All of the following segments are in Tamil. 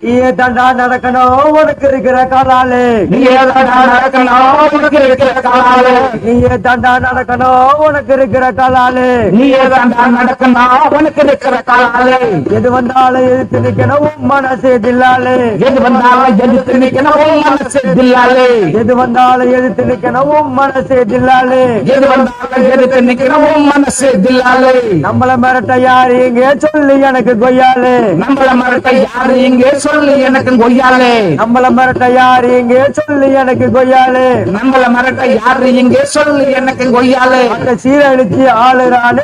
நீயே தாண்டா நடக்கணும் உனக்கு இருக்கிற காலாலே, நீயே தாண்டா நடக்கணும் உனக்கு இருக்கிற காலாலே, நீயே தாண்டா நடக்கணும் உனக்கு இருக்கிற காலாலே, நீயே தாண்டா நடக்கணும் உனக்கு இருக்கிற காலாலே, எது வந்தாலும் எதிர்த்து நிக்கணும் உன் மனசே தில்லாலே, எது வந்தாலும் எதிர்த்து நிக்கணும் உன் மனசே தில்லாலே, எது வந்தாலும் எதிர்த்து நிக்கணும் உன் மனசே தில்லாலே, எது வந்தாலும் எதிர்த்து நிக்கணும் உன் மனசே தில்லாலே. நம்மள மிரட்ட யாரு இங்கே சொல்லு எனக்கு கொய்யாலே, நம்மள மிரட்ட யாரு இங்கே சொல்லு எனக்கு கொய்யாலே, நம்மள மிரட்ட யாரு இங்கே சொல்லு எனக்கு கொய்யாலே, நம்மள மிரட்ட யாரு இங்கே சொல்லு எனக்கு கொய்யாலே. அந்த சீரழிச்சு ஆளுறானு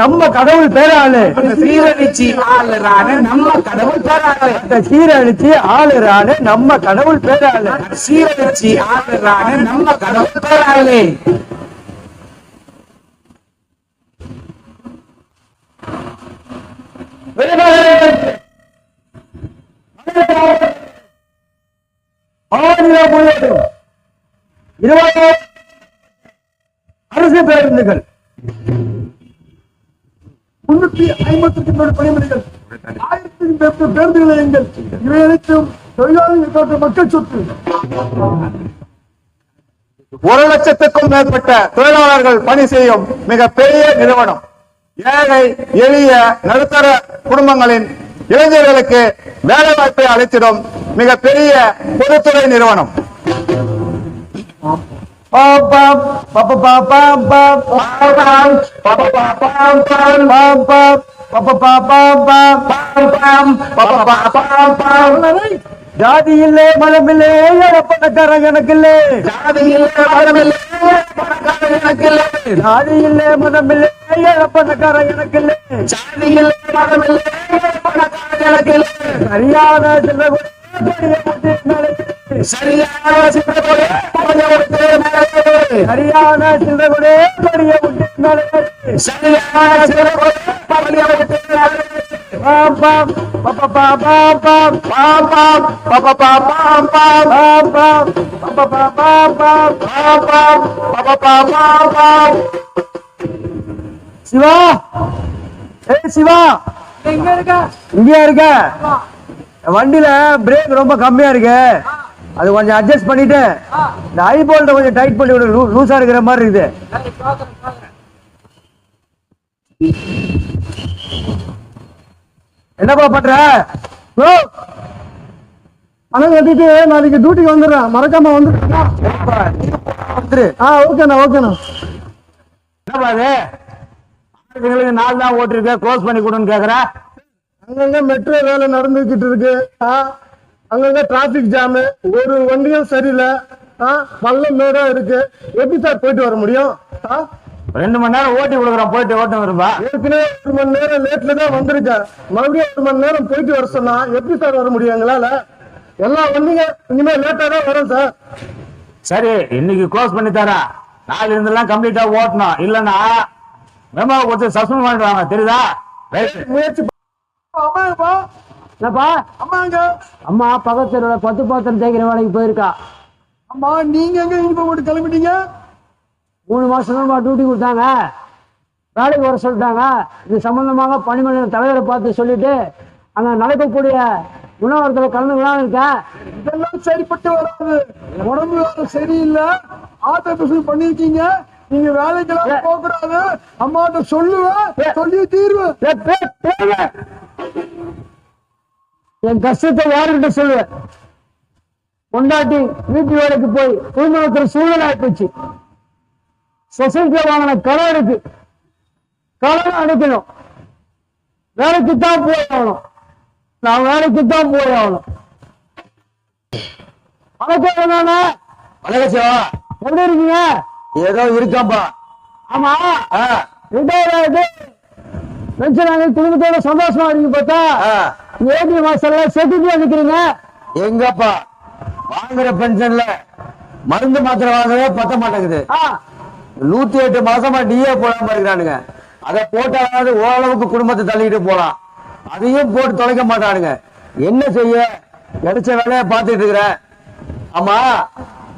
நம்ம கடவுள் பேராளு, சீரழிச்சு ஆளுறானு நம்ம கடவுள் பேராளு, அந்த சீரழிச்சு ஆளுறானு நம்ம கடவுள் பேராளு. சீரழிச்சு ஆளுறானு நம்ம கடவுள் பேராளு. அரசு பேருந்துகள் 352 பணிமனைகள், 1000 பேருந்து நிலையங்கள், இவை அனைத்தும் தொழிலாளர்கள் மக்கள் சொத்து. 1,00,000க்கும் மேற்பட்ட தொழிலாளர்கள் பணி செய்யும் மிக பெரிய நிறுவனம். ஏழை எளிய நடுத்தர குடும்பங்களின் இளைஞர்களுக்கு வேலை வாய்ப்பை அளித்திடும் மிக பெரிய பொதுத்துறை நிறுவனம். ஜாதி இல்லே மதம் இல்லே பணக்காரன் எனக்கு இல்லே, ஜாதி இல்லை மதம் இல்லை பணக்காரன் எனக்கு இல்லை, ஜாதி இல்லே மதம் இல்லே பணக்காரன் எனக்கு இல்லே, ஜாதி இல்லை மதம் இல்லை பணக்காரன் எனக்கு இல்லை. சரியான சரியான சிந்தனை சரியான சிந்தனை பெரிய முட்டி சரியான சிவா, சிவா எங்க இருக்க? இங்கே இருக்க. வண்டியில பிரேக் ரொம்ப கம்மியா இருக்கு, அது கொஞ்சம் அட்ஜஸ்ட் பண்ணிட்டு இந்த ஐ போல்ட்ட கொஞ்சம் டைட் பண்ணி விடு, லூசா இருக்கிற மாதிரி இருக்குது. என்னப்பா பண்ற? ஆனா கட்டிட்டு நாளைக்கு டியூட்டிக்கு வந்துடுறேன், மறக்காம வந்துரு. ஓகேண்ணா ஓகேண்ணா. என்னப்பா அது 4 தான் ஓட்டிருக்க, க்ளோஸ் பண்ணி கொடுன்னு கேக்குற. அங்கங்க மெட்ரோ வேலை நடந்துகிட்டு இருக்கு, அங்கங்க டிராபிக் ஜாமு, ஒரு வண்டியும் சரியில்லை, பள்ளம் மேடா இருக்கு. எப்படி சார் போயிட்டு வர முடியும்? 2 மணி நேரம் ஓட்டி கொடுக்குறோம், போயிட்டு ஓட்டம் வரும்பா. ஏற்கனவே 1 மணி நேரம் லேட்ல தான் வந்திருக்கேன், மறுபடியும் 1 மணி நேரம் போயிட்டு வர சொன்னா எப்படி சார் வர முடியும் எங்களால? எல்லா வண்டிங்க இனிமே லேட்டா தான் வரும் சார். சரி, இன்னைக்கு க்ளோஸ் பண்ணி தரேன், நாளைல இருந்தெல்லாம் கம்ப்ளீட்டா ஓட்டணும், இல்லன்னா மெமோ கொடுத்து சஸ்பெண்ட் பண்ணிடுவாங்க, தெரியுதா? முயற்சி அம்மாப்பா. என்னப்பா? அம்மாங்க. அம்மா பக்கத்துல 10 பாத்திரம் தேய்க்கிற வேலைக்கு போயிருக்கா. அம்மா நீங்க எங்க யூனிஃபார்ம் போட்டு கிளம்பிட்டீங்க? 3 மாசம் டியூட்டி கொடுத்தாங்க, வேலைக்கு வர சொல்லிட்டாங்க. இது சம்பந்தமாக பணிமனை தலைவரை பார்த்து சொல்லிட்டு அங்க நடக்கக்கூடிய உணவகத்துல கலந்துக்கலாம் இருக்கேன். இதெல்லாம் சரிப்பட்டு வராது, உடம்பு வேலை சரியில்லை, ஆட்டோபேஷன் பண்ணிருக்கீங்க, நீங்க வேலைக்கெல்லாம் போக கூடாது. அம்மாட்ட சொல்லுவேன், சொல்லி தீர்வேன். என் கஷ்டத்தை யாருக்கிட்ட சொல்லுவேன்? கொண்டாட்டி வீட்டு வேலைக்கு போய் குடும்பத்தில் சூழல் ஆயிடுச்சு. சொசைட்டில வாங்கின கடன் இருக்கு, கடன் அடைக்கணும், வேலைக்குத்தான் போய் ஆகணும், நான் வேலைக்குத்தான் போய் ஆகணும். வணக்கம் நானே. வணக்கம் சிவா, எப்படி இருக்கீங்க? ஏதோ இருக்காப்பா. ஆமா, ரிட்டையர் ஆயிட்டு பென்ஷன் குடும்பத்தோட சந்தோஷமா இருக்கு. பார்த்தா ஏடி மாசம்ல செட்டிட்டு நிக்கிறீங்க. எங்கப்பா வாங்குற பென்ஷன்ல மருந்து மாத்திரை வாங்கவே பத்த மாட்டேங்குது. 108 மாசமா டிஏ போடாம இருக்கிறானுங்க. அதை போட்டாலாவது ஓரளவுக்கு குடும்பத்தை தள்ளிட்டு போலாம், அதையும் போட்டு தொலைக்க மாட்டானுங்க. என்ன செய்ய, கிடைச்ச வேலையை பார்த்துட்டு இருக்கிற. ஆமா,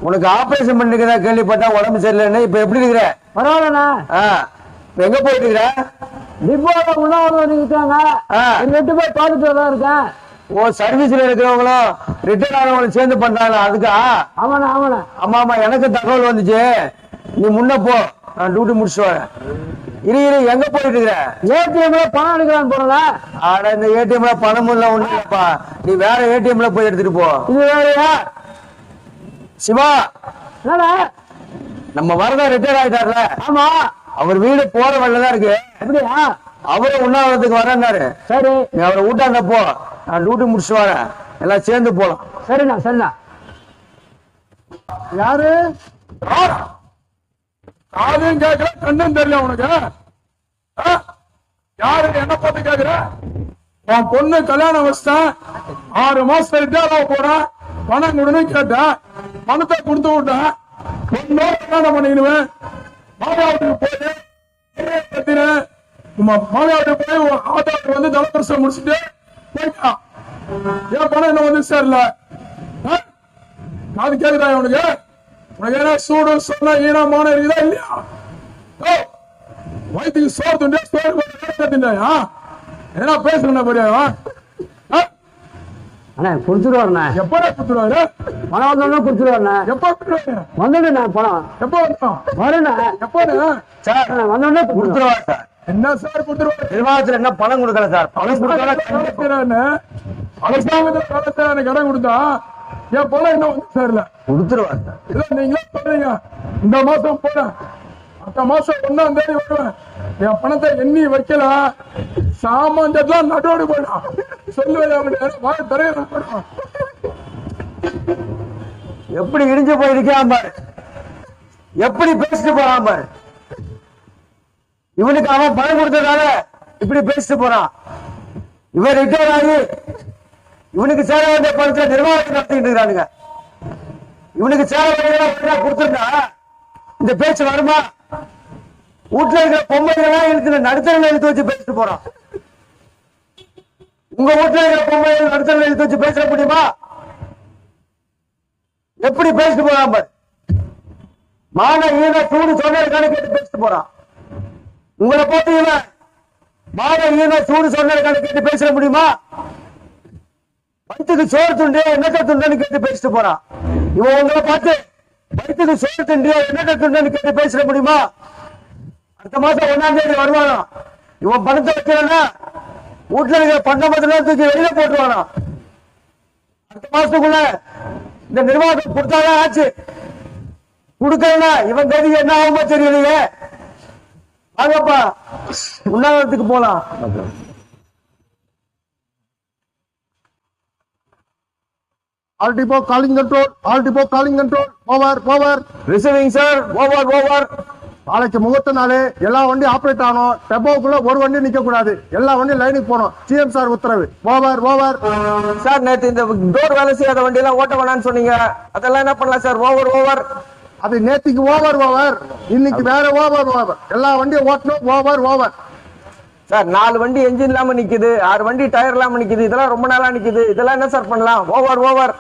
உனக்கு ஆபரேஷன் பண்ணிருக்கிறதா கேள்விப்பட்டா, உடம்பு சரியில்லைன்னு. இப்ப எப்படி இருக்கிற? பரவாயில்லண்ணா. இப்ப எங்க போயிட்டு இருக்கிற? டிப்போல உணவு இருக்காங்க, 8 பேர் பார்த்துட்டு தான் இருக்கேன். ஓ சர்வீஸ்ல இருக்கிறவங்களும் ரிட்டையர் ஆனவங்களும் சேர்ந்து பண்றாங்க அதுக்கா? ஆமாண்ணா ஆமாண்ணா. ஆமா ஆமா எனக்கு தகவல் வந்துச்சு. நீ முன்ன போ, நான் டியூட்டி முடிச்சுட்டு வரேன். இரு எங்க போயிட்டு இருக்கிற? ஏடிஎம்ல பணம் எடுக்கலான்னு போறல. ஆனா இந்த ஏடிஎம்ல பணம் எல்லாம் ஒண்ணு இல்லப்பா. நீ வேற ஏடிஎம்ல போய் எடுத்துட்டு போ. இது வேறயா? சிவா, என்னடா? நம்ம வரதா ரிட்டையர் ஆயிட்டார்ல? ஆமா. அவர் வீடு போற வழிலதான் இருக்கு. அப்படியா? அவரை உண்ணாவிரத்துக்கு வரேன்னாரு. சரி, நீ அவரை ஊட்டாண்ட போ, நான் டியூட்டி முடிச்சுட்டு வரேன். எல்லாம் சேர்ந்து போலாம். சரிண்ணா சரிண்ணா. யாரு? காதையும் கேட்கல, கண்ணும் தெரியல உனக்கு. யாரு என்ன பார்த்து கேக்குற? உன் பொண்ணு கல்யாணம் வச்சுட்டேன், 6 மாசம் ரிட்டையர் ஆக போறேன், பணம் கொடுன்னு கேட்டேன், பணத்தை கொடுத்து விட்டேன். பொண்ணோட கல்யாணம் பண்ணிடுவேன். மாமியாவுக்கு போய் மாமியாவுக்கு போய் ஆதாருக்கு வந்து தலப்பரிசம் முடிச்சுட்டு போயிட்டான். என் பணம் என்ன வந்து சேரல. அது கேக்குதா உனக்கு? உனக்கு என்ன சூடு சொன்ன ஈனமான இருக்குதா இல்லையா? வயிற்றுக்கு சோறு துண்டே சோறு தின்னையா? என்ன பேசுறேன் பெரியா? அண்ணா கொடுத்துருவாருண்ணா. எப்படா கொடுத்துருவாரு? பணம் வந்தோம்னா கொடுத்துருவாருண்ணா. எப்ப கொடுத்துருவாரு? வந்துடுண்ணா பணம். எப்ப வந்தோம்? வரேண்ணா. எப்ப சார் வந்தோடனே கொடுத்துருவாரு சார். என்ன சார் கொடுத்துருவாரு? நிர்வாகத்துல என்ன பணம் கொடுக்கல சார். பணம் கொடுக்கல. அரசாங்கத்துல கடன் கொடுத்தா என் பணம் என்ன வந்து சேரல. கொடுத்துருவாரு சார். இல்ல நீங்களே சொல்றீங்க இந்த மாசம் போறேன், அடுத்த மாசம் 1ஆம் தேதி வருவேன், என் பணத்தை எண்ணி வைக்கல சாமான்லாம் நட்டோடு போயிடும். சொல்லுவேன் வாய தரைய போயிடும். எப்படி இடிஞ்சு போயிருக்கான் பாரு, எப்படி பேசிட்டு போறான் பாரு. இவனுக்கு அவன் பணம் கொடுத்ததால இப்படி பேசிட்டு போறான். இவன் ரிட்டையர் ஆகி இவனுக்கு சேர வேண்டிய பணத்தை நிர்வாகத்தை நடத்திட்டு இருக்கிறானுங்க. இவனுக்கு சேர வேண்டிய கொடுத்துருந்தா இந்த பேச்சு வருமா? வீட்டுல இருக்கிற பொம்மைகள்லாம் இழுத்து நடுத்தரில் இழுத்து வச்சு பேசிட்டு போறான். உங்க வீட்டுல இருக்கிற பொம்மைகள் நடுத்தரில் இழுத்து வச்சு பேச முடியுமா? எப்படி பேசிட்டு போறான் பாரு. மான ஈன சூடு சொன்னதுக்கான கேட்டு பேசிட்டு போறான். உங்களை போட்டு இவன் மான ஈன சூடு சொன்னதுக்கான கேட்டு பேச முடியுமா? வயிற்றுக்கு சோறு துண்டு எண்ணெய் துண்டுன்னு கேட்டு பேசிட்டு போறான். இவன் உங்களை பார்த்து வயிற்றுக்கு சோறு துண்டு எண்ணெய் துண்டுன்னு கேட்டு பேச முடியுமா? அடுத்த மாசம் 1ஆம் தேதி வருவானா? இவன் பணத்தை வைக்கிறன்னா வீட்டுல இருக்கிற பண்டமத்தெல்லாம் தூக்கி வெளியில போட்டுருவானா? அடுத்த மாசத்துக்குள்ள இந்த நிர்வாகம் கொடுத்தாதான் ஆச்சு. கொடுக்கலன்னா இவன் கதி என்ன ஆகுமோ தெரியலையே. வாங்கப்பா உண்ணாவிரத்துக்கு போலாம். All depot calling control. All depot calling control. Over. Receiving sir. Over. நாளைக்கு முகூர்த்த நாள், எல்லா வண்டியும் ஆப்ரேட் ஆகணும். டெப்போக்குள்ள ஒரு வண்டி நிக்க கூடாது, எல்லா வண்டியும் லைனுக்கு போகணும். சிஎம் சார் உத்தரவு. ஓவர். சார் நேற்று இந்த டோர் வேலை செய்யாத வண்டி எல்லாம் ஓட்ட வேணாம்னு சொன்னீங்க, அதெல்லாம் என்ன பண்ணலாம் சார்? ஓவர். அது நேத்திக்கு ஓவர். இன்னைக்கு வேற ஓவர். எல்லா வண்டியும் ஓட்டணும். ஓவர். சார் 4 வண்டி என்ஜின் இல்லாம நிக்குது, 6 வண்டி டயர் இல்லாம நிக்குது, இதெல்லாம் ரொம்ப நாளா நிக்குது. இதெல்லாம் என்ன சார் பண்ணலாம்? ஓவர்.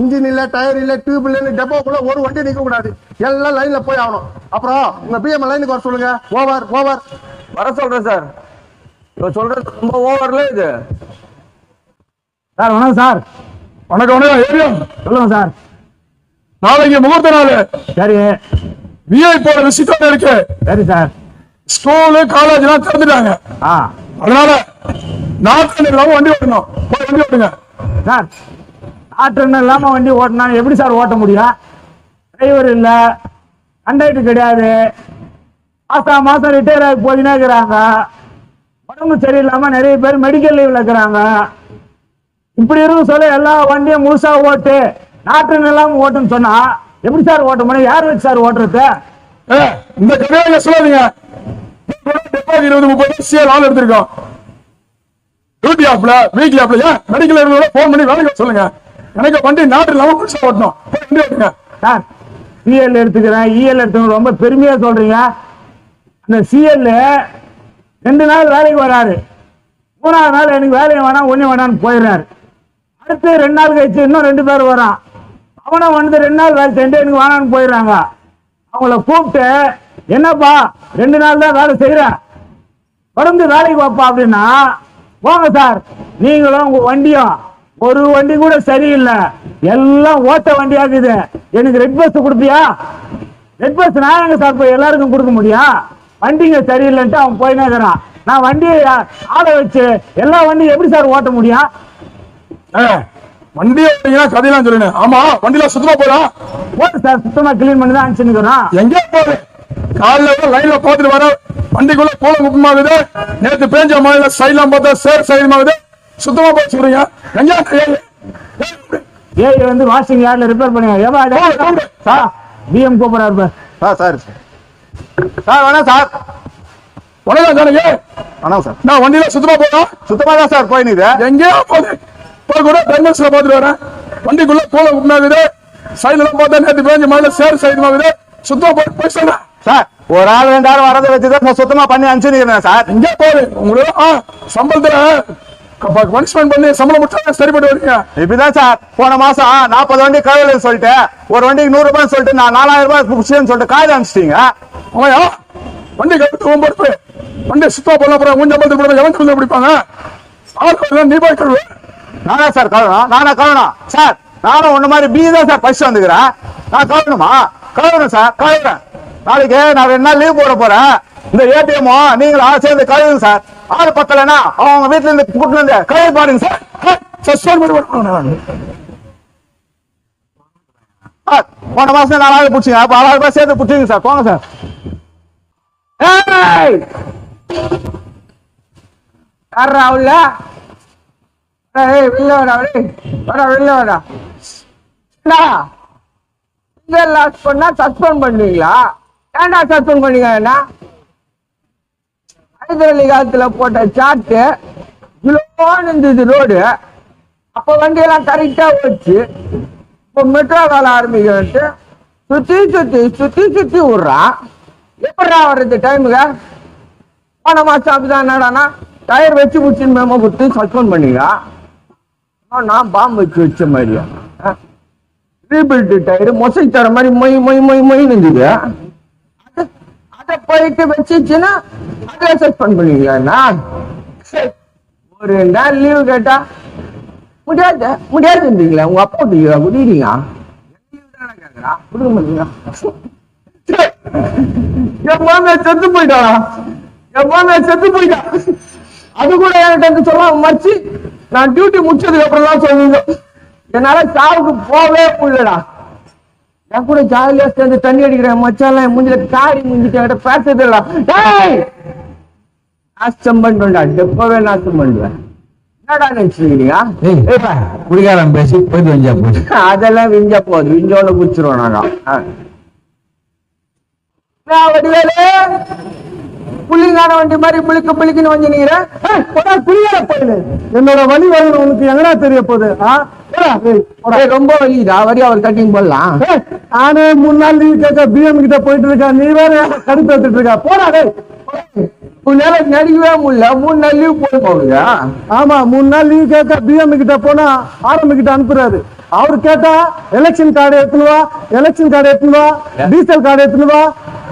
இன்ஜின் இல்ல, டயர் இல்ல, டியூப் இல்ல, டெப்போக்குள்ள ஒரு வண்டி நிக்க கூடாது, எல்லாம் லைன்ல போய் ஆகணும். அப்புறம் உங்க பிஎம் லைனுக்கு வர சொல்லுங்க. ஓவர். வர சொல்றேன் சார். இவன் சொல்றது ரொம்ப ஓவர்ல இது. சார் வணக்கம் சார். வணக்கம் ஏரியம் சொல்லுங்க சார். நாளைக்கு முகூர்த்த நாள். சரி விஐ போற விசிட்டோட இருக்கு. சரி சார். ஸ்கூலு காலேஜ் எல்லாம் திறந்துட்டாங்க. அதனால நாட்டு இல்லாம வண்டி ஓட்டணும். வண்டி ஓட்டுங்க சார். நாட்டு இல்லாம வண்டி ஓட்டினா எப்படி சார் ஓட்ட முடியும்? டிரைவர் இல்ல, கண்டக்டர் கிடையாது, மாசம் ரிட்டையர் ஆகி போயினே இருக்கிறாங்க. உடம்பு சரியில்லாம நிறைய பேர் மெடிக்கல் லீவ்ல இருக்கிறாங்க. இப்படி இருக்கும் சொல்ல எல்லா வண்டியும் முழுசா ஓட்டு, நாட்டு இல்லாம ஓட்டுன்னு சொன்னா எப்படி சார் ஓட்ட முடியும்? யார் வச்சு சார் ஓட்டுறது? இந்த கதையை சொல்லாதீங்க. 20-30 சிஎல் ஆள் எடுத்திருக்கோம். டியூட்டி ஆப்ல வீக்லி ஆப்ல மெடிக்கல் போன் பண்ணி வேலைக்கு சொல்லுங்க. எனக்கு வண்டி நாட்டு இல்லாம புதுசா ஓட்டணும். வண்டி ஓட்டுங்க சார். சிஎல் எடுத்துக்கிறேன், இஎல் எடுத்துக்கிறேன், ரொம்ப பெருமையா சொல்றீங்க. அந்த சிஎல் 2 நாள் வேலைக்கு வராரு, 3ஆவது நாள் எனக்கு வேலையை வேணாம் ஒண்ணு வேணான்னு போயிடுறாரு. அடுத்து 2 நாள் கழிச்சு இன்னும் 2 பேர் வரான். அவனும் வந்து 2 நாள் வேலை செஞ்சு எனக்கு வேணான்னு போயிடுறாங்க. அவங்கள கூப்பிட்டு என்னப்பா 2 நாள் தான் வேலை செய்யறேன், தொடர்ந்து வேலைக்கு வாப்பா அப்படின்னா போங்க சார். நீங்களும் உங்க வண்டியும் ஒரு வண்டி கூட சரியில்லை, எல்லாம் ஓட்ட வண்டியாக்குது. எனக்கு ரெட் பஸ் கொடுப்பியா? ரெட் பஸ் நான் எங்க சார் போய் எல்லாருக்கும் கொடுக்க முடியும்? வண்டிங்க சரியில்லைன்ட்டு அவன் போயினே இருக்கிறான். நான் வண்டியை ஆளை வச்சு எல்லா வண்டியும் எப்படி சார் ஓட்ட முடியும்? வண்டியை ஓட்டிங்கன்னா கதையெல்லாம் சொல்லுங்க. ஆமா, வண்டியில சுத்தமா போறோம். ஓட்டு சார், சுத்தமா கிளீன் பண்ணி தான் அனுப்பிச்சுக்கிறோம். எங்கே போகுது? காலைல லைன்ல பாத்துட்டு வர வண்டிக்குள்ள கோல முக்கமாகுது. நேற்று பேஞ்ச மழையில சைட்லாம் பார்த்தா சேர் சைடுமாகுது. சுத்தமா போய் சொல்றீங்க. ஏய் வந்து வாஷிங் யார்ட்ல ரிப்பேர் பண்ணுங்க. சார் பிஎம் கூப்பிடுறாரு சார். சார் வேணாம் சார். வணக்கம் ஜானகி. வேணாம் சார். நான் வண்டியில சுத்தமா போறோம். சுத்தமா தான் சார் போயினுது. எங்கேயோ போகுது. போய் கூட டெர்மினல்ஸ்ல பாத்துட்டு வரேன். வண்டிக்குள்ள கோல முக்கமாகுது. சைட்லாம் பார்த்தா நேற்று பேஞ்ச மழையில சேர் சைடுமாகுது. சுத்தமா போய் சொல்றேன் சார். ஒரு ஆள் 2 ஆள் வரதை வச்சுதான் நான் சுத்தமா பண்ணி அனுப்பிச்சுக்கிறேன் சார். எங்கே போகுது? உங்களுக்கு சம்பளத்துல பனிஷ்மெண்ட் பண்ணி சம்பளம் முடிச்சா சரிப்பட்டு வரீங்க. இப்படிதான் சார். போன மாசம் 40 வண்டி கழுவலன்னு சொல்லிட்டு ஒரு வண்டிக்கு 100 ரூபாய் சொல்லிட்டு நான் 4000 ரூபாய் புடிச்சேன்னு சொல்லிட்டு காய்ச்சி அனுப்பிச்சிட்டீங்க. அவன் வண்டி கட்டு பொறுப்பு. வண்டி சுத்தமா பண்ண போற மூஞ்ச பத்து போட எவன் சொல்லி பிடிப்பாங்க? நீ போய் கழுவு. நானா சார் கழுவணும்? நானா கழுவணும் சார்? நானும் ஒண்ணு மாதிரி பி தான் சார் பசி வந்துக்கிறேன். நான் கழுவணுமா? கழுவணும் சார், கழுவுறேன். நாளைக்கு நான் 2 நாள் லீவ் போட போறேன். இந்த ஏடிஎம் நீங்களும் சேர்ந்து கழுவுங்க சார். ஆளு பத்தலைன்னா அவங்க வீட்டுல இருந்து கூட்டு வந்து கழுவி பாருங்க சார். போன மாசம் 4 ஆள் பிடிச்சிங்க. அப்ப 6000 ரூபாய் சேர்த்து பிடிச்சிங்க சார். போங்க சார். சஸ்பெண்ட் பண்ணுவீங்களா? ஏன்டா சஸ்பெண்ட் பண்ணீங்க? ஹைதராலி காலத்துல போட்ட சாட்டு இருந்தது ரோடு. அப்ப வண்டியெல்லாம் கரெக்டா போச்சு. இப்போ மெட்ரோ வேலை ஆரம்பிக்கிட்டு சுத்தி சுத்தி சுத்தி சுத்தி விடுறான். எப்படா வர்றது டைமுக்கு? போன மாசம் அப்படிதான் என்னடானா டயர் வச்சு பிடிச்சின்னு மேமோ கொடுத்து சஸ்பெண்ட் பண்ணீங்க. நான் பாம்பு வச்சு வச்ச மாதிரியா? ரீபில்ட் டயர் மொசை தர மாதிரி மொய் மொய் மொய் மொய்னு இருந்தது. அதை போயிட்டு வச்சுச்சுன்னா அதை சஸ்பெண்ட் பண்ணுவீங்களா? ஒரு நாள் லீவு கேட்டா முடியாது முடியாதுன்றீங்களா? உங்க அப்பா லீவா குடிக்கிறீங்க? கேக்குறா கொடுக்க மாட்டீங்களா? எப்பவுமே செத்து போயிட்டான். எப்பவுமே செத்து போயிட்டான். அது கூட என்கிட்ட சொல்ல மறைச்சு நான் டியூட்டி முடிச்சதுக்கு அப்புறம் தான் சொல்லுங்க. என்னால சாவுக்கு போவே முடியலடா. நான் கூட ஜாலியா சேர்ந்து தண்ணி அடிக்கிறேன். மச்சான் மூஞ்சில காரி முடிஞ்சிட்டு பேசுறது இல்ல. நாசம் பண்ணுவேன்டா. எப்பவே நாசம் பண்ணுவேன். என்னடா நினைச்சுக்கிறீங்க? குடிகாரம் பேசி போயிட்டு வந்தா போச்சு. அதெல்லாம் விஞ்சா போகுது. விஞ்சோன்னு குடிச்சிருவோம் நாங்க. வடிவேலு புள்ளிங்கான வண்டி மாதிரி புளிக்கு புளிக்குன்னு வந்து நீக்கிறேன். என்னோட வழி வரும் உனக்கு எங்கடா தெரிய போகுது? ரொம்ப வலிதா வரி அவர் கட்டிங் போடலாம். நானே 3 நாள் லீவ் கேட்க பிஎம் கிட்ட போயிட்டு இருக்கேன். நீ வேற கடுப்பு எடுத்துட்டு இருக்கா? போடாதே. உன்னால நடிக்கவே முடியல. 3 நாள் லீவ் போட போகுது. ஆமா, 3 நாள் லீவ் கேட்க பிஎம் கிட்ட போனா ஆரம்பி கிட்ட அனுப்புறாரு. அவரு கேட்டா எலெக்ஷன் கார்டு எடுத்துனுவா, எலெக்ஷன் கார்டு எடுத்துனுவா, டீசல் கார்டு எடுத்துனுவா,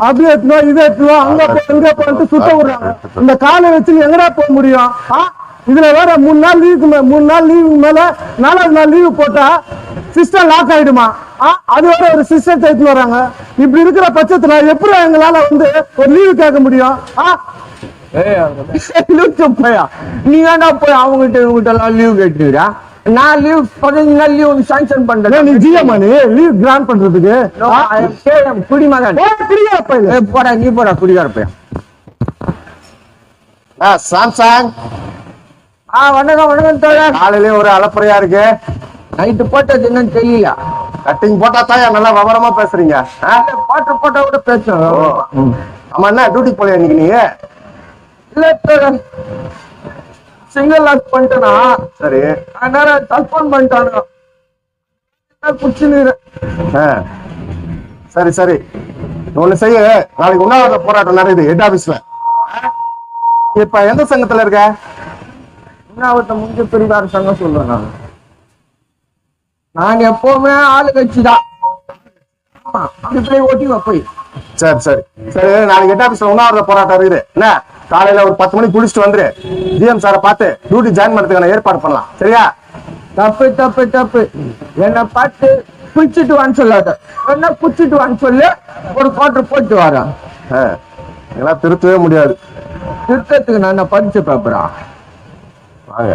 அப்படி எடுத்துவா, இதை எடுத்துவா, அங்க இங்க போயிட்டு சுத்த விடுறாங்க. இந்த காலை வச்சு எங்கடா போக முடியும்? இதுல வேற 3 நாள் லீவுக்கு 3 நாள் லீவு மேல 4வது நாள் லீவு போட்டா சிஸ்டம் லாக் ஆயிடுமா? அது வேற ஒரு சிஸ்டம் எடுத்துன்னு வராங்க. இப்படி இருக்கிற பட்சத்துல எப்படி எங்களால வந்து ஒரு லீவு கேட்க முடியும்? நீ வேணா போய் அவங்ககிட்ட இவங்ககிட்ட எல்லாம் லீவ் கேட்டுக்கிறா. நான் லீவ் 15 நாள் லீவ் சாங்ஷன் பண்றேன். நீ ஜிஎம் லீவ் கிராண்ட் பண்றதுக்கு குடிமகன் போடா. நீ போடா குடிகார பையன். சாம்சங். வணக்கம் வணக்கம் தோழர். காலையிலே ஒரு அலப்பறையா இருக்கு. நைட்டு போட்டது என்னன்னு தெரியல. கட்டிங் போட்டா தான் நல்லா விவரமா பேசுறீங்க. போட்டா கூட பேசுவோம். ஆமா, என்ன டியூட்டி போல இன்னைக்கு நீங்க? இல்ல தோழர், சிங்கிள் லாக் பண்ணிட்டேனா? சரி. அதனால சஸ்பெண்ட் பண்ணிட்டானு குடிச்சுன்னு. சரி சரி, ஒண்ணு செய்ய. நாளைக்கு உண்ணாவிரத போராட்டம் நடக்குது ஹெட் ஆபீஸ்ல. இப்ப எந்த சங்கத்துல இருக்க? உண்ணாவிரத முடிஞ்ச பெரியார் சங்கம் சொல்றேன். நான் எப்பவுமே ஆளு கட்சி தான். அப்படி போய் ஓட்டி போய். சரி சரி சரி, நாளைக்கு ஹெட் ஆபீஸ்ல உண்ணாவிரத போராட்டம் இருக்குது. என்ன காலையில ஒரு 10 மணிக்கு குளிச்சுட்டு வந்துரு. ஜிஎம் சாரை பார்த்து டியூட்டி ஜாயின் பண்றதுக்கான ஏற்பாடு பண்ணலாம். சரியா? தப்பு தப்பு தப்பு. என்னை பார்த்து குளிச்சுட்டு வான்னு சொல்லாத, என்ன குளிச்சுட்டு வான்னு சொல்லு, ஒரு குவார்டர் போட்டு வரேன். இதெல்லாம் திருத்தவே முடியாது. திருத்தத்துக்கு நான் என்ன பரிச்சு பேப்பரா? வாங்க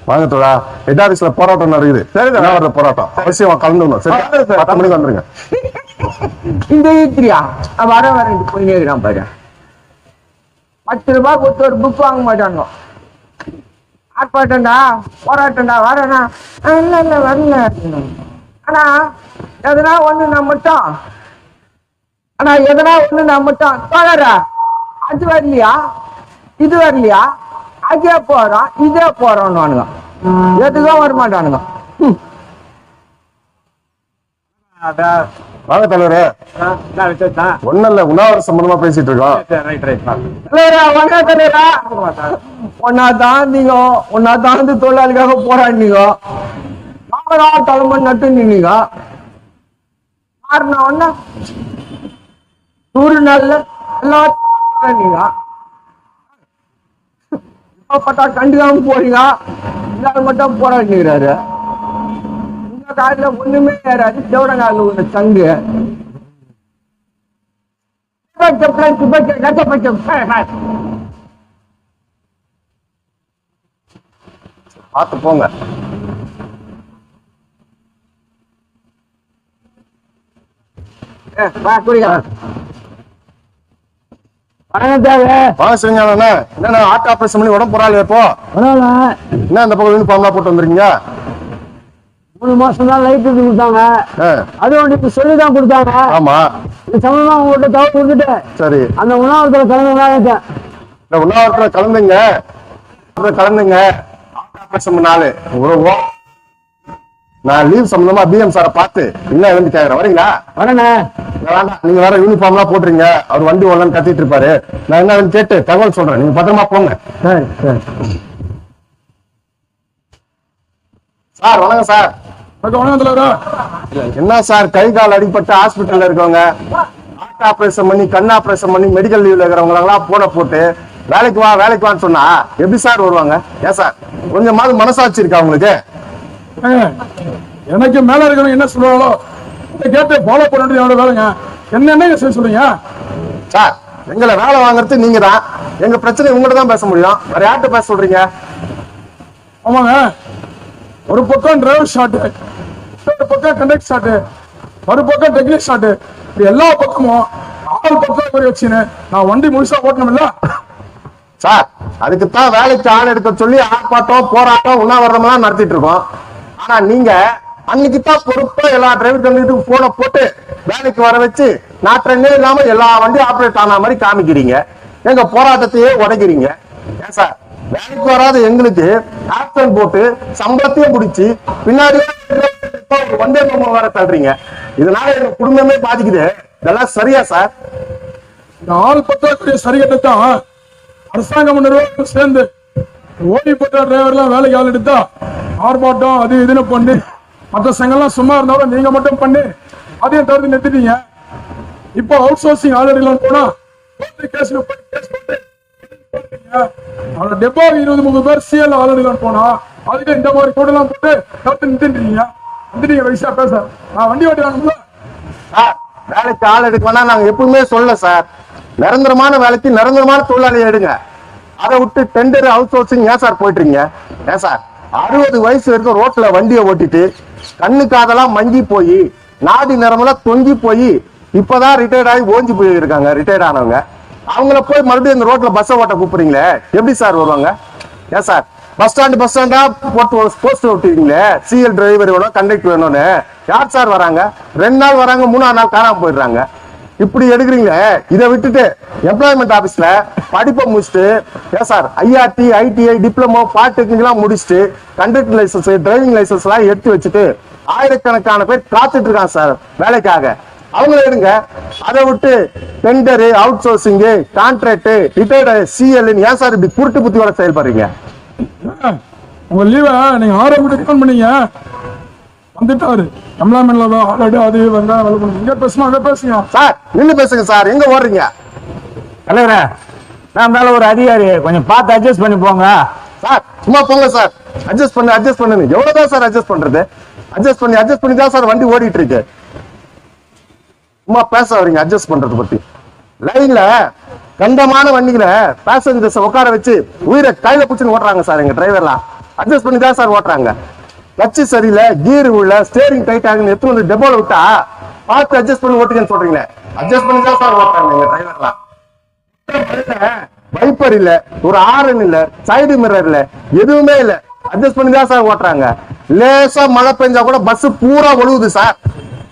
வாங்க தோழா. ஹெட் ஆபீஸ்ல போராட்டம் நடக்குது. சரி வர்ற போராட்டம் அவசியம் கலந்துக்கணும். சரி 10 மணிக்கு வந்துருங்க. இந்த ஈத்திரியா வரேன் போய் நேர்கிறான் பாரு. 10 ரூபாய் கொடுத்து ஒரு புக் வாங்க மாட்டாங்க. ஆர்ப்பாட்டம்டா போராட்டம்டா வரேண்ணா, இல்ல இல்ல வரல. ஆனா எதனா ஒண்ணு நான் மட்டும் தோழரா, அது வரலையா இது வரலையா, அதே போறோம் இதே போறோம்னு எதுக்கும் வரமாட்டானுங்க. வாங்க தலைவரே. ஒண்ணும் இல்ல, உணவு சம்பந்தமா பேசிட்டு இருக்கோம். ஒன்னாதான் தொழிலாளிக்காக போராடினீங்க, தலைமை நட்டு நின்னீங்க. காரணம் ஒண்ணு 100 நாள்ல எல்லாத்தையும் நீங்க பட்டா கண்டுக்காம போறீங்க. எல்லாரும் மட்டும் போராடிக்கிறாரு. இந்த காலத்துல ஒண்ணுமே ஏறாது. தேவடங்கால உள்ள சங்கு பார்த்து போங்க. என்ன ஆட்டோ ஆபரேஷன் பண்ணி உடம்பு போறாள் இப்போ? என்ன இந்த பக்கம் யூனிஃபார்ம்லாம் போட்டு வந்துருக்கீங்க? 3 மாசம் தான் லைட் எடுத்து கொடுத்தாங்க. அது ஒன்று சொல்லிதான் கொடுத்தாங்க. ஆமா, இது சம்பந்தமா உங்கள்கிட்ட தவறு கொடுத்துட்டு சரி அந்த உணவகத்துல கலந்துங்க. இந்த உணவகத்துல கலந்துங்க. ஆட்டோ ஆபரேஷன் பண்ணாலு நான் லீவ் சம்பந்தமா பிஎம் சாரை பார்த்து என்ன வந்து கேக்குறேன். வரீங்களா? வரேண்ணே. வேண்டாம், நீங்க வேற யூனிஃபார்ம் எல்லாம் போட்டுறீங்க. அவர் வண்டி ஓடலான்னு கத்திட்டு இருப்பாரு. நான் என்ன கேட்டு தகவல் சொல்றேன். நீங்க பத்திரமா போங்க. சரி சரி. சார் வணக்கம் சார். வணக்கம் தலைவரா. என்ன சார், கை கால் அடிப்பட்டு ஹாஸ்பிட்டல்ல இருக்கவங்க ஆட்டோ ஆபரேஷன் பண்ணி கண் ஆபரேஷன் பண்ணி மெடிக்கல் லீவ்ல இருக்கிறவங்க எல்லாம் போட போட்டு வேலைக்கு வான்னு சொன்னா எப்படி சார் வருவாங்க? ஏன் சார் கொஞ்சமாவது மனசாட்சி இருக்கா உங்களுக்கு? எனக்கு மேல இருக்கணும் என்ன சொல்றாங்களோ கேட்டு ஃபாலோ பண்ண என்னோட வேலைங்க. என்ன செய்ய சொல்றீங்க சார்? எங்களை வேலை வாங்குறது நீங்க தான். எங்க பிரச்சனை உங்கள்கிட்ட தான் பேச முடியும். வேற யார்கிட்ட பேச சொல்றீங்க? ஆமாங்க, ஒரு பக்கம் டிரைவர் ஷாட்டு, ஒரு பக்கம் கண்டக்டர் ஷாட்டு, ஒரு பக்கம் டெக்னிக் ஷாட்டு, எல்லா பக்கமும் 6 பக்கம் வச்சுன்னு நான் வண்டி முழுசா ஓட்டணும் இல்ல சார்? அதுக்குத்தான் வேலைக்கு ஆள் எடுக்க சொல்லி ஆர்ப்பாட்டம் போராட்டம் உண்ணாவிரதம் நடத்திட்டு இருக்கோம். ஆனா நீங்க அன்னைக்குத்தான் பொறுப்பா எல்லா டிரைவர் கண்டிப்பாக போன போட்டு வேலைக்கு வர வச்சு நாற்றே இல்லாம எல்லா வண்டி ஆபரேட் ஆன மாதிரி காமிக்கிறீங்க. எங்க போராட்டத்தையே உடைக்கிறீங்க. ஏன் சார், வேலைக்கு வராத எங்களுக்கு ஆப்ஷன் போட்டு சம்பளத்தையும் பிடிச்சி பின்னாடி வந்தே வர தள்ளுறீங்க. இதனால எங்க குடும்பமே பாதிக்குது. இதெல்லாம் சரியா சார்? இந்த ஆள் பற்றாக்குறைய சரியத்தான் அரசாங்கம் நிர்வாகம் சேர்ந்து ஓடி போட்ட டிரைவர் எல்லாம் வேலைக்கு ஆள் எடுத்தா ஆர்ப்பாட்டம் அது இதுன்னு பண்ணி மற்ற சங்கம்லாம் சும்மா இருந்தாலும் நீங்க மட்டும் பண்ணி அதையும் தவிர்த்து நிறுத்திட்டீங்க. இப்போ அவுட் சோர்சிங் ஆள் எடுக்கலாம்னு போனா டெப்போ 20-30 பேர் சிஎல் ஆள் எடுக்கலாம்னு போனா அதுக்கு இந்த மாதிரி கூட்டெல்லாம் போட்டு தவிர்த்து நிறுத்திட்டீங்க. வந்துட்டீங்க வயசா பேச நான் வண்டி ஓட்டினாங்கல்ல சார். வேலைக்கு ஆள் எடுக்கணும்னா நாங்க எப்பவுமே சொல்ல சார், நிரந்தரமான வேலைக்கு நிரந்தரமான தொழிலாளியை எடுங்க. அதை விட்டு டெண்டர் அவுட் சோர்சிங் ஏன் சார் போயிட்டு இருக்கீங்க? ஏன் சார் 60 வயசு வரைக்கும் ரோட்ல வண்டியை ஓட்டிட்டு கண்ணு காதெல்லாம் மங்கி போய் நாடி நிறமெல்லாம் தொங்கி போய் இப்பதான் ரிட்டையர்ட் ஆகி ஓஞ்சி போய் இருக்காங்க. ரிட்டையர்ட் ஆனவங்க அவங்கள போய் மறுபடியும் இந்த ரோட்ல பஸ் ஓட்ட கூப்பிடுறீங்களே, எப்படி சார் வருவாங்க? ஏன் சார் பஸ் ஸ்டாண்டா போட்டு போஸ்ட் ஓட்டிருக்கீங்களே சிஎல் டிரைவர் வேணும் கண்டக்டர் வேணும்னு, யார் சார் வராங்க? 2 நாள் வராங்க, 3ஆவது நாள் காணாம போயிடுறாங்க. இப்படி எடுக்கிறீங்களே, இதை விட்டுட்டு எம்ப்ளாய்மெண்ட் ஆபீஸ்ல படிப்பை முடிச்சுட்டு ஏன் sir IRD ITI diploma polytechnic எல்லாம் முடிச்சுட்டு கண்டக்டர் லைசன்ஸ் டிரைவிங் லைசன்ஸ் எல்லாம் எடுத்து வச்சுட்டு ஆயிரக்கணக்கான பேர் காத்துட்டு இருக்காங்க சார் வேலைக்காக. அவங்கள எடுங்க. அதை விட்டு tender outsourcing contract retired CL ஏன் சார் இப்படி குருட்டு புத்தியோட செயல்படுறீங்க? உங்க லீவை நீங்க ஆரம்பிட்டு பண்ணீங்க வந்துட்டாரு எம்ப்ளாய்மெண்ட்ல ஆல்ரெடி அது வந்தா இங்க பேசுங்க சார். நின்று பேசுங்க சார். எங்க ஓடுறீங்க? தலைவரே, நான் மேல ஒரு அதிகாரி, கொஞ்சம் பார்த்து அட்ஜஸ்ட் பண்ணி போங்க. சார் சும்மா போங்க சார். அட்ஜஸ்ட் பண்ணு எவ்வளவுதான் சார் அட்ஜஸ்ட் பண்றது? அட்ஜஸ்ட் பண்ணி தான் சார் வண்டி ஓடிட்டு இருக்கு. சும்மா பேச வரீங்க அட்ஜஸ்ட் பண்றது பத்தி. லைன்ல கண்டமான வண்டிகளை பேசஞ்சர்ஸ் உட்கார வச்சு உயிரை கையில பிடிச்சுன்னு ஓட்டுறாங்க சார் எங்க டிரைவர்லாம். அட்ஜஸ்ட் பண்ணி தான் சார் ஓட்டுறாங்க. கட்சி சரியில்லை, கீர் உள்ள, ஸ்டேரிங் டைட் ஆகுன்னு எடுத்து வந்து டெபோல விட்டா பார்த்து அட்ஜஸ்ட் பண்ணி ஓட்டுங்கன்னு சொல்றீங்களே. அட்ஜஸ்ட் பண்ணி தான் சார் ஓட்டுறாங்க எங்க டிரைவர்லாம். வைப்பர் இல்ல, ஒரு ஆரன் இல்ல, சைடு மிரர் இல்ல, எதுவுமே இல்ல. அட்ஜஸ்ட் பண்ணி தான் சார் ஓட்டுறாங்க. லேசா மழை பெஞ்சா கூட பஸ் பூரா ஒழுகுது சார்.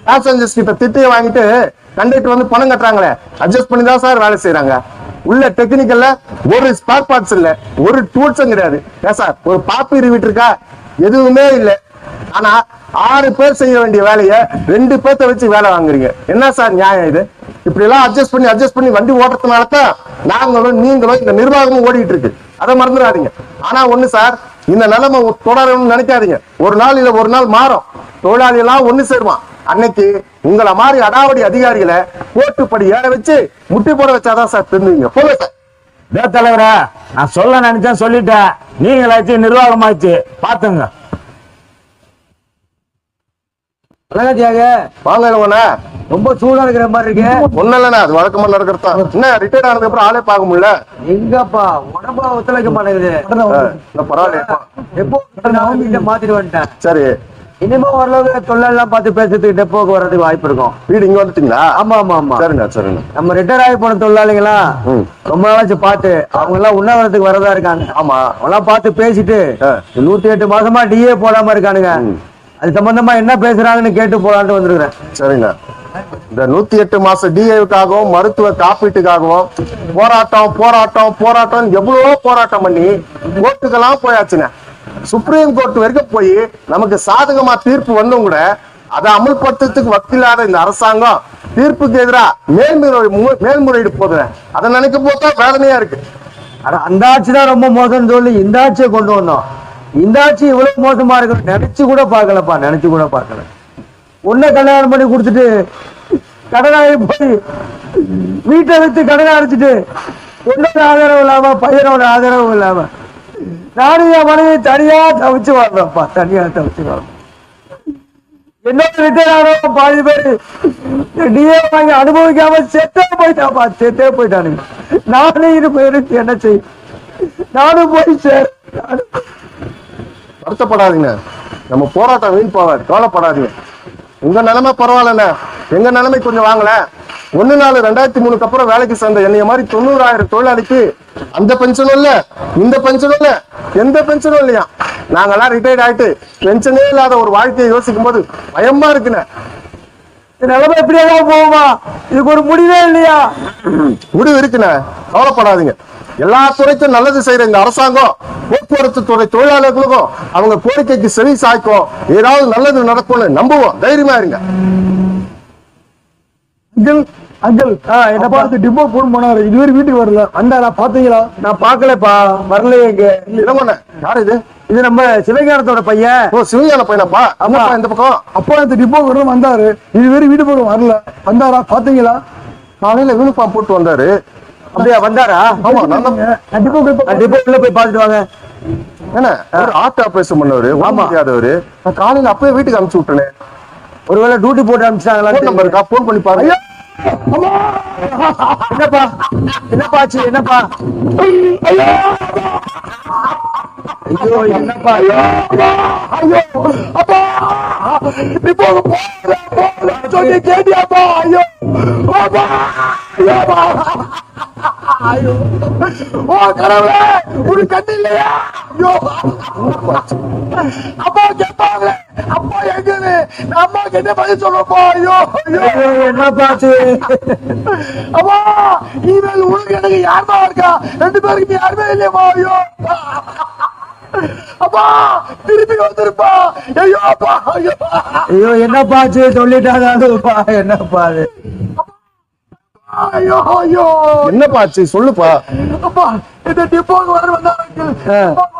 பேசஞ்சர்ஸ் கிட்ட திட்டியை வாங்கிட்டு கண்டக்டர் வந்து பணம் கட்டுறாங்களே, அட்ஜஸ்ட் பண்ணி தான் சார் வேலை செய்யறாங்க. உள்ள டெக்னிக்கல்ல ஒரு ஸ்பேர் பார்ட்ஸ் இல்ல, ஒரு டூல்ஸும் கிடையாது. ஏன் சார் ஒரு பாப்பி ரிவீட் இருக்கா? எதுவுமே இல்ல. ஆனா 6 பேர் செய்ய வேண்டிய வேலையை 2 பேர்த்த வச்சு வேலை வாங்குறீங்க. என்ன சார் நியாயம் இது? இப்படி எல்லாம் அட்ஜஸ்ட் பண்ணி வண்டி ஓட்டுறதுனாலதான் நாங்களும் நீங்களும் இந்த நிர்வாகமும் ஓடிட்டு இருக்கு. அதை மறந்துடாதீங்க. ஆனா ஒண்ணு சார், இந்த நிலைமை தொடரணும்னு நினைக்காதீங்க. ஒரு நாள் இல்ல ஒரு நாள் மாறும். தொழிலாளி எல்லாம் ஒண்ணு சேருவான். அன்னைக்கு உங்களை மாதிரி அடாவடி அதிகாரிகளை போட்டுப்படி ஏற வச்சு முட்டி போட வச்சாதான் சார் தெரிஞ்சுங்க. போங்க சார். தலைவரே, நான் சொல்ல நினைச்சேன், சொல்லிட்டேன். நீங்களாச்சு நிர்வாகமாச்சு, பாத்துங்க. அழகாத்தியாக வாங்க இல்லைங்கண்ணா. ரொம்ப சூடா இருக்கிற மாதிரி இருக்கு. ஒண்ணு இல்லைண்ணா, அது வழக்கமா நடக்கிறதா. என்ன ரிட்டையர்ட் ஆனதுக்கு அப்புறம் ஆளே பார்க்க முடியல. எங்கப்பா உடம்பா ஒத்துழைக்க மாட்டேங்குது. பரவாயில்லையா? எப்போ வீட்டை மாத்திட்டு வந்துட்டேன். சரி, இனிமே ஓரளவுக்கு தொழிலெல்லாம் பார்த்து பேசுறதுக்கு டெப்போக்கு வர்றதுக்கு வாய்ப்பு இருக்கும். வீடு இங்க வந்துட்டீங்களா? ஆமா ஆமா ஆமா. சரிண்ணா. நம்ம ரிட்டையர் ஆகி போன தொழிலாளிகளா ரொம்ப நாளாச்சு பார்த்து அவங்க எல்லாம் உண்ணாவிரத்துக்கு வரதா இருக்காங்க. ஆமா, அவங்களாம் பார்த்து பேசிட்டு 108 மாசமா டிஏ போடாம இருக்கானுங்க. அது சம்பந்தமா என்ன பேசுறாங்கன்னு கேட்டு போலான்ட்டு வந்திருக்கிறேன். சரிங்க. இந்த 108 மாச டிஏவுக்காகவும் மருத்துவ காப்பீட்டுக்காகவும் போராட்டம் எவ்வளவோ போராட்டம் பண்ணி கோர்ட்டுக்கெல்லாம் போயாச்சுங்க. சுப்ரீம் கோர்ட் வரைக்கும் போய் நமக்கு சாதகமா தீர்ப்பு வந்தும் கூட அதை அமல்படுத்துறதுக்கு வக்கில்லாத இந்த அரசாங்கம் தீர்ப்புக்கு எதிராக மேல்முறையீடு போதுங்க. அதை நினைக்கும் போதுதான் வேதனையா இருக்கு. அந்த ஆட்சி தான் ரொம்ப மோசம்னு சொல்லி இந்த ஆட்சியை கொண்டு வந்தோம். இந்த ஆட்சி இவ்வளவு மோசமா இருக்கு நினைச்சு கூட பார்க்கல. உன்னை கல்யாணம் பண்ணி கொடுத்துட்டு கடனாகி போய் வீட்டை வித்து கடனை அடைச்சிட்டு உன்னோட ஆதரவு இல்லாம பையனோட ஆதரவு இல்லாம நானும் என் மனைவி தனியா தவிச்சு வாழ்றேன்ப்பா. என்னோட ரிட்டையர் ஆனவங்க பாதி பேரு டிஏ வாங்கி அனுபவிக்காம செத்தே போயிட்டானுங்க. நானும் இது போயிருக்கு என்ன செய்ய, நானும் போய் சேர். வருத்தப்படாதீங்க, நம்ம போராட்டம் வீண் போவாது, கவலைப்படாதீங்க. உங்க நிலைமை பரவாயில்ல, எங்க நிலைமை கொஞ்சம் வாங்கல. 1/4/2003 அப்புறம் வேலைக்கு சேர்ந்த என்னைய மாதிரி 90,000 தொழிலாளிக்கு அந்த பென்ஷனும் இல்ல, இந்த பென்ஷனும் இல்ல, எந்த பென்ஷனும் இல்லையா. நாங்கெல்லாம் ரிட்டையர்ட் ஆயிட்டு பென்ஷனே இல்லாத ஒரு வாழ்க்கையை யோசிக்கும் போது பயமா இருக்குண்ணே. நிலைமை எப்படியாதான் போகுமா? இதுக்கு ஒரு முடிவே இல்லையா? முடிவு இருக்குண்ணே, கவலைப்படாதீங்க. எல்லா துறைக்கும் நல்லது செய்யற இந்த அரசாங்கம் போக்குவரத்து துறை தொழிலாளர்களுக்கும் அவங்க கோரிக்கைக்கு செவி சாய்க்கும். ஏதாவது நல்லது நடக்கும்னு நம்புவோம். தைரியமா இருங்க. அங்கிள் என்னப்பா டிப்போ போன் போனாரு, இதுவரை வீட்டுக்கு வரல. வந்தாரா? பாத்தீங்களா? நான் பாக்கலப்பா, வரலையே. இங்க யாரு இது? இது நம்ம சிவஞானத்தோட பையன். ஓ, சிவஞான பையனப்பா. ஆமா, இந்த பக்கம் அப்பா இந்த டிப்போ வந்தாரு, இதுவரை வீட்டு போக வரல. வந்தாரா? பாத்தீங்களா? காலையில யூனிஃபார்ம் போட்டு வந்தாரு. அப்படியா? வந்தாரா? ஆமா, டிப்போக்குள்ள போய் பாத்துட்டு வாங்க. என்ன ஆர்ட் ஆபரேஷன் பண்ணவரு, முடியாதவரு. நான் காலையில அப்பவே வீட்டுக்கு அனுப்பிச்சு விட்டேன். ஒருவேளை டியூட்டி போட்டு அனுப்பிச்சாங்களா? நம்பருக்கா போன் பண்ணி பாருங்க. என்னப்பா ஆச்சு? என்னப்பா? ஐயோ என்னப்பா? ஐயோ அப்பா, இப்போ சொல்லி கேட்டியாப்பா? ஐயோ அப்பா, ஐயோ ஓ கடவுளே, ஒரு கண்ணு இல்லையா? ஐயோ அப்பா கேட்பாங்களே, அப்பா எங்கன்னு அம்மா கிட்ட பதில் சொல்லப்பா. ஐயோ என்னப்பா ஆச்சு? அப்பா இவள் உனக்கு எனக்கு யாருமா இருக்கா? 2 பேருக்கு யாருமே இல்லையம்மா. ஐயோ அப்பா திருப்பி வந்துருப்பா. ஐயோ அப்பா, ஐயோ என்னப்பா ஆச்சு? சொல்லிட்டாதாப்பா. என்னப்பா அது? ஐயோ ஐயோ என்னப்பா ஆச்சு சொல்லுப்பா. அப்பா இந்த டிப்போக்கு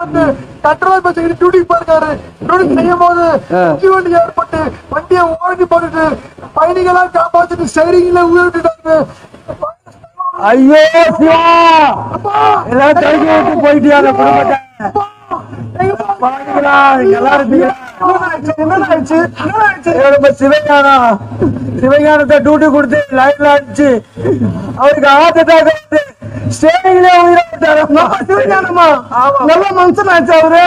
வந்து கண்ட்ரோல் பஸ் டியூட்டிக்கு போயிருக்காரு. டியூட்டி செய்யும் போது வண்டி ஏற்பட்டு வண்டியை ஓட்டி போட்டுட்டு பயணிகளா காப்பாத்திட்டு சரிங்கள உயிரிட்டாங்க. ஐயோ சிவா எல்லாரும் கழிச்சு விட்டு போயிட்டியா அந்த குடும்பத்தை பாருங்களா எல்லாரும் சிவஞானத்தை டியூட்டி கொடுத்து லைன்ல அடிச்சு அவருக்கு ஹார்ட் அட்டாக் வந்து ஸ்டேஜ்ல உயிரிழந்தாரு சிவஞானமா நல்ல மனுஷன் ஆச்சு அவரு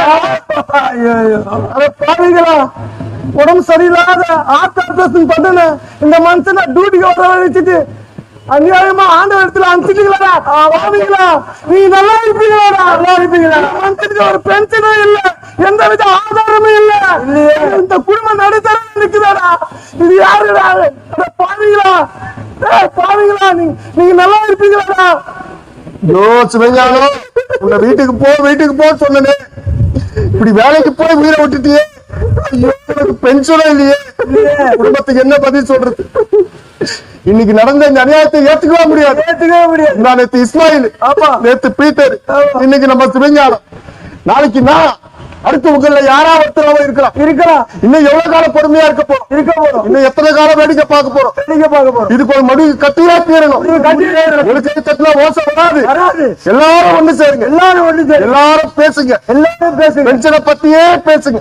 பாருங்களா உடம்பு சரியில்லாத ஹார்ட் ஆபரேஷன் பண்ணன இந்த மனுஷனை டியூட்டிக்கு வர வச்சுட்டு அநியாயமா ஆண்டவர் இடத்துல அனுப்பிட்டீங்களா வாவீங்களா நீ நல்லா இருப்பீங்களா நல்லா இருப்பீங்களா மனுஷனுக்கு ஒரு பென்ஷனும் இல்ல எந்த வித ஆதாரமும் இல்ல இந்த குடும்பம் நடுத்தர இருக்குதாடா இது யாருடா பாவீங்களா பாவீங்களா நீங்க நல்லா இருப்பீங்களா சிவஞானம் உங்க வீட்டுக்கு போ சொன்னே இப்படி வேலைக்கு போய் உயிரை விட்டுட்டியே பென்ஷனும் இல்லையே குடும்பத்துக்கு என்ன பதில் சொல்றது இன்னைக்கு நடந்த இந்த அநியாயத்தை ஏத்துக்கவே முடியாது நான் நேத்து இஸ்மாயில் நேத்து பீட்டர் இன்னைக்கு நம்ம சிவஞானம் நாளைக்கு நான் அடுத்த உங்கள்ல யாரா ஒருத்தரவா இருக்கலாம் இன்னும் எவ்வளவு காலம் பொறுமையா இருக்க போறோம் இன்னும் எத்தனை காலம் வேடிக்கை பார்க்க போறோம் இதுக்கு ஒரு மடி கட்டியா தீரணும் கட்டினா ஓசை வராது எல்லாரும் ஒண்ணு சேருங்க எல்லாரும் பேசுங்க பென்ஷனை பத்தியே பேசுங்க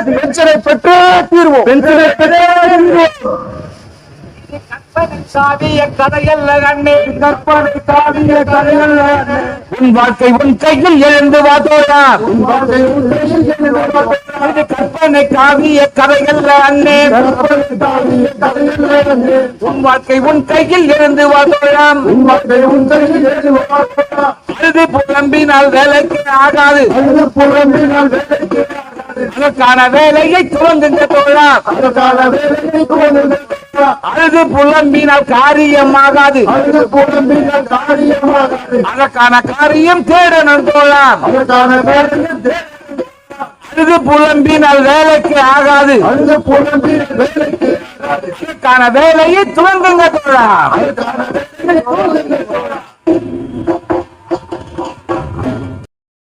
பென்ஷனை பெற்றே தீர்வோம் காவிய கதையல்ல கண்ணே கற்பனை காவிய கதையல்ல உன் வாழ்க்கை உன் கையில் எழுந்து வாதோடா கற்பனை காவிய கதையல்ல அண்ணே உன் வாழ்க்கை உன் கையில் எழுந்து வாதோடாம் அழுது புலம்பினால் வேலைக்கு ஆகாது அதற்கான வேலையை துவங்குங்க தோழா அழுது புலம்பினால் காரியமாகாது அதற்கான காரியம் தேடணும் தோழா அழுது புலம்பினால் வேலைக்கு ஆகாது அதற்கான வேலையை துவங்குங்க தோழா